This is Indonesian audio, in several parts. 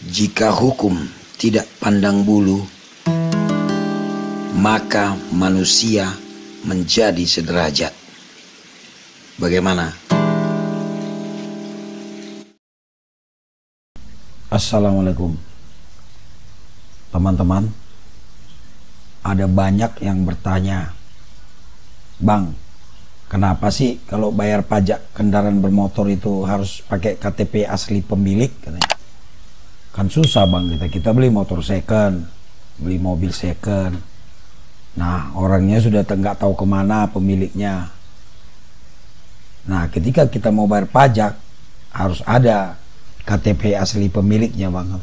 Jika hukum tidak pandang bulu, maka manusia menjadi sederajat. Bagaimana? Assalamualaikum teman-teman. Ada banyak yang bertanya, Bang, kenapa sih kalau bayar pajak kendaraan bermotor itu harus pakai KTP asli pemilik? Kan susah Bang, kita beli motor second, beli mobil second. Nah, orangnya sudah nggak tahu kemana pemiliknya. Nah, ketika kita mau bayar pajak harus ada KTP asli pemiliknya Bang.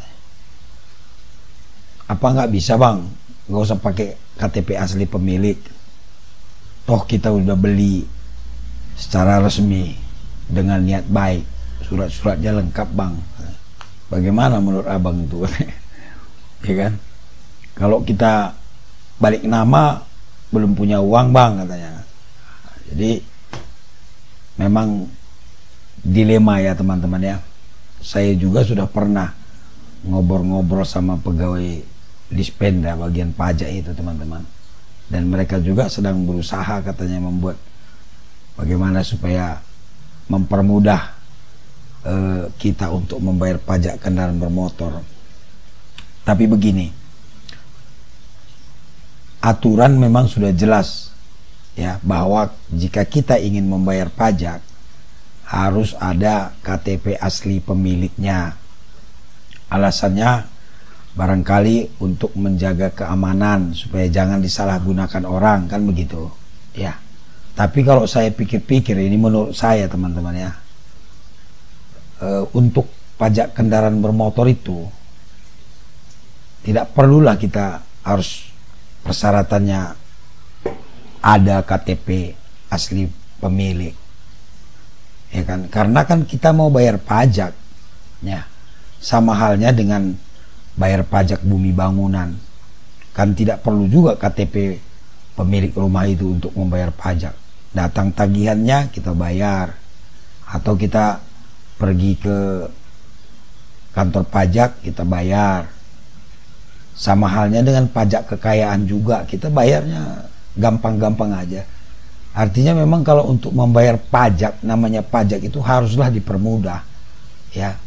Apa nggak bisa Bang? Nggak usah pakai KTP asli pemilik. Toh kita udah beli secara resmi dengan niat baik, surat-suratnya lengkap Bang. Bagaimana menurut Abang itu? Ya kan? Kalau kita balik nama belum punya uang Bang katanya. Jadi memang dilema ya teman-teman ya. Saya juga sudah pernah ngobrol-ngobrol sama pegawai Dispenda bagian pajak itu teman-teman. Dan mereka juga sedang berusaha katanya membuat bagaimana supaya mempermudah kita untuk membayar pajak kendaraan bermotor. Tapi begini, aturan memang sudah jelas ya, bahwa jika kita ingin membayar pajak harus ada KTP asli pemiliknya. Alasannya barangkali untuk menjaga keamanan supaya jangan disalahgunakan orang, kan begitu ya. Tapi kalau saya pikir-pikir, ini menurut saya teman-teman ya, untuk pajak kendaraan bermotor itu tidak perlulah kita harus persyaratannya ada KTP asli pemilik, ya kan? Karena kan kita mau bayar pajak ya, sama halnya dengan bayar pajak bumi bangunan, kan tidak perlu juga KTP pemilik rumah itu untuk membayar pajak. Datang tagihannya kita bayar, atau kita pergi ke kantor pajak kita bayar. Sama halnya dengan pajak kekayaan juga, kita bayarnya gampang-gampang aja. Artinya memang kalau untuk membayar pajak, namanya pajak itu haruslah dipermudah ya.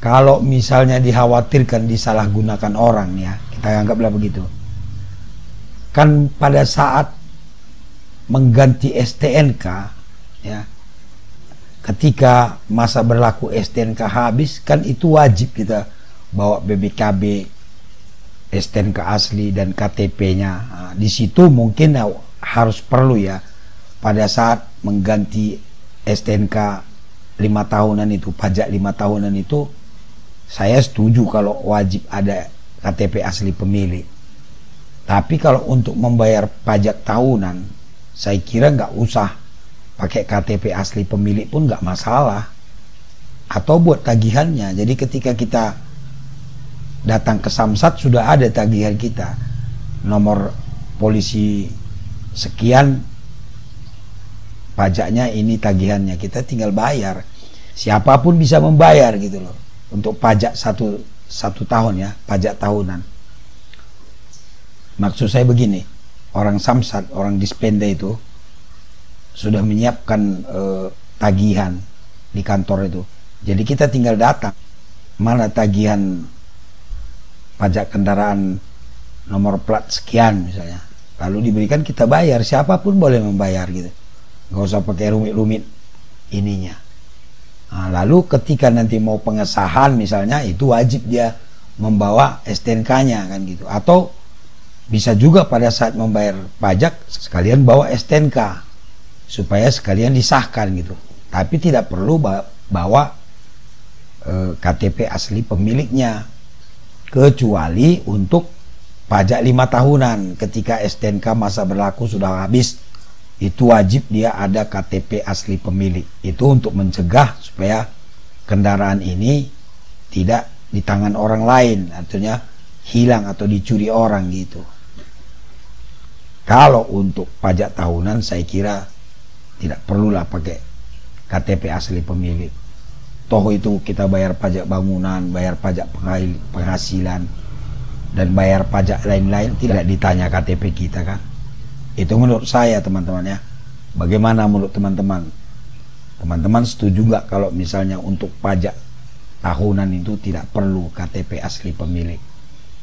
Kalau misalnya dikhawatirkan disalahgunakan orang ya, kita anggaplah begitu. Kan pada saat mengganti STNK ya, ketika masa berlaku STNK habis, kan itu wajib kita bawa BPKB, STNK asli dan KTP-nya. Nah, di situ mungkin harus perlu ya, pada saat mengganti STNK 5 tahunan itu, pajak 5 tahunan itu, saya setuju kalau wajib ada KTP asli pemilik. Tapi kalau untuk membayar pajak tahunan, saya kira nggak usah pakai KTP asli pemilik pun nggak masalah. Atau buat tagihannya, jadi ketika kita datang ke Samsat sudah ada tagihan kita, nomor polisi sekian, pajaknya ini tagihannya, kita tinggal bayar. Siapapun bisa membayar gitu loh, untuk pajak satu tahun ya, pajak tahunan. Maksud saya begini, orang Samsat, orang Dispenda itu sudah menyiapkan tagihan di kantor itu. Jadi kita tinggal datang, mana tagihan pajak kendaraan nomor plat sekian misalnya, lalu diberikan, kita bayar. Siapapun boleh membayar gitu, nggak usah pakai rumit-rumit ininya. Nah, lalu ketika nanti mau pengesahan misalnya, itu wajib dia membawa STNK-nya kan gitu. Atau bisa juga pada saat membayar pajak sekalian bawa STNK supaya sekalian disahkan gitu. Tapi tidak perlu bawa KTP asli pemiliknya, kecuali untuk pajak 5 tahunan ketika STNK masa berlaku sudah habis, itu wajib dia ada KTP asli pemilik. Itu untuk mencegah supaya kendaraan ini tidak di tangan orang lain, artinya hilang atau dicuri orang gitu. Kalau untuk pajak tahunan saya kira tidak perlulah pakai KTP asli pemilik. toh itu kita bayar pajak bangunan, bayar pajak penghasilan, dan bayar pajak lain-lain, tidak ditanya KTP kita kan. Itu menurut saya teman-teman ya. Bagaimana menurut teman-teman? Teman-teman setuju nggak kalau misalnya untuk pajak tahunan itu tidak perlu KTP asli pemilik,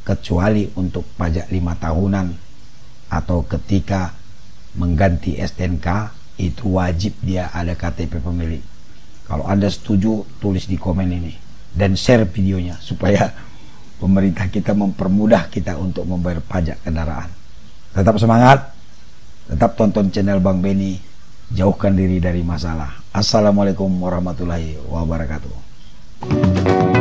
kecuali untuk pajak 5 tahunan atau ketika mengganti STNK itu wajib dia ada KTP pemilik. Kalau Anda setuju, tulis di komen ini dan share videonya supaya pemerintah kita mempermudah kita untuk membayar pajak kendaraan. Tetap semangat, tetap tonton channel Bang Benny, jauhkan diri dari masalah. Assalamualaikum warahmatullahi wabarakatuh.